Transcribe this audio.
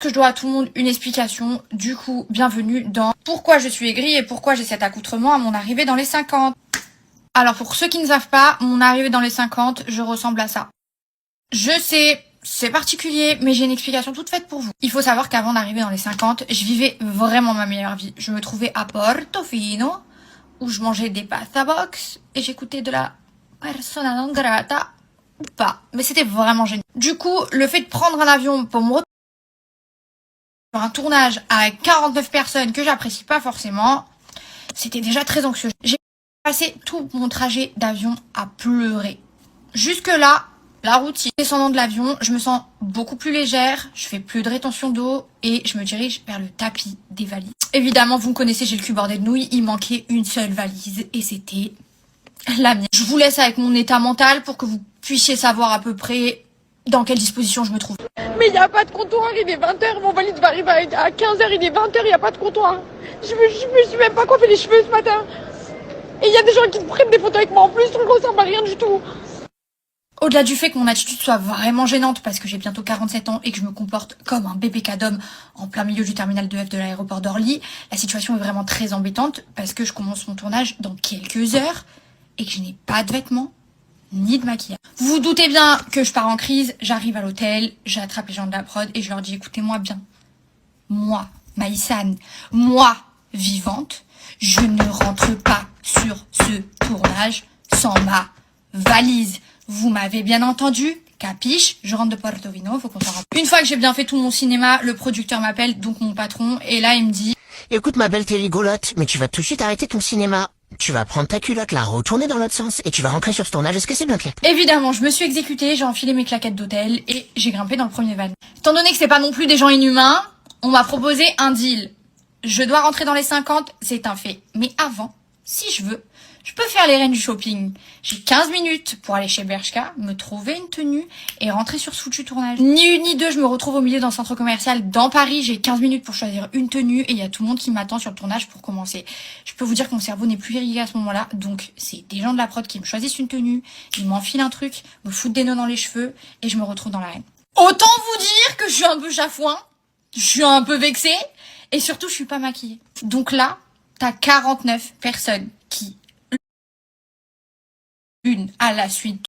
Que je dois à tout le monde une explication. Du coup, bienvenue dans pourquoi je suis aigrie et pourquoi j'ai cet accoutrement à mon arrivée dans les 50. Alors pour ceux qui ne savent pas, mon arrivée dans les 50, je ressemble à ça. Je sais, c'est particulier, mais j'ai une explication toute faite pour vous. Il faut savoir qu'avant d'arriver dans les 50, je vivais vraiment ma meilleure vie. Je me trouvais à Portofino, où je mangeais des pasta box et j'écoutais de la persona non grata ou pas. Mais c'était vraiment génial. Du coup, le fait de prendre un avion pour me sur un tournage avec 49 personnes que j'apprécie pas forcément, c'était déjà très anxieux. J'ai passé tout mon trajet d'avion à pleurer. Jusque là, la routine. Descendant de l'avion, je me sens beaucoup plus légère, je fais plus de rétention d'eau et je me dirige vers le tapis des valises. Évidemment, vous me connaissez, j'ai le cul bordé de nouilles, il manquait une seule valise et c'était la mienne. Je vous laisse avec mon état mental pour que vous puissiez savoir à peu près dans quelle disposition je me trouve. Mais il n'y a pas de comptoir, il est 20h, mon valide va arriver à 15h, il est 20h, il n'y a pas de comptoir. Je me suis même pas coiffé les cheveux ce matin. Et il y a des gens qui prennent des photos avec moi en plus, je ne ressemble à rien du tout. Au-delà du fait que mon attitude soit vraiment gênante parce que j'ai bientôt 47 ans et que je me comporte comme un bébé cadom en plein milieu du terminal 2F de l'aéroport d'Orly, la situation est vraiment très embêtante parce que je commence mon tournage dans quelques heures et que je n'ai pas de vêtements ni de maquillage. Vous vous doutez bien que je pars en crise, j'arrive à l'hôtel, j'attrape les gens de la prod et je leur dis écoutez-moi bien. Moi, Maïsane, moi, vivante, je ne rentre pas sur ce tournage sans ma valise. Vous m'avez bien entendu? Capiche? Je rentre de Portofino, faut qu'on s'en rappelle. Une fois que j'ai bien fait tout mon cinéma, le producteur m'appelle, donc mon patron, et là il me dit écoute ma belle, t'es rigolote, mais tu vas tout de suite arrêter ton cinéma. Tu vas prendre ta culotte, la retourner dans l'autre sens, et tu vas rentrer sur ce tournage. Est-ce que c'est bien clair? évidemment, je me suis exécutée, j'ai enfilé mes claquettes d'hôtel et j'ai grimpé dans le premier van. Étant donné que c'est pas non plus des gens inhumains, on m'a proposé un deal. Je dois rentrer dans les 50, c'est un fait. Mais avant, si je veux, je peux faire les reines du shopping. J'ai 15 minutes pour aller chez Bershka, me trouver une tenue et rentrer sur ce foutu tournage. Ni une ni deux, je me retrouve au milieu d'un centre commercial dans Paris. J'ai 15 minutes pour choisir une tenue et il y a tout le monde qui m'attend sur le tournage pour commencer. Je peux vous dire que mon cerveau n'est plus irrigué à ce moment-là. Donc c'est des gens de la prod qui me choisissent une tenue, ils m'enfilent un truc, me foutent des nœuds dans les cheveux et je me retrouve dans l'arène. Autant vous dire que je suis un peu chafouin, je suis un peu vexée et surtout je suis pas maquillée. Donc là, t'as 49 personnes qui, une à la suite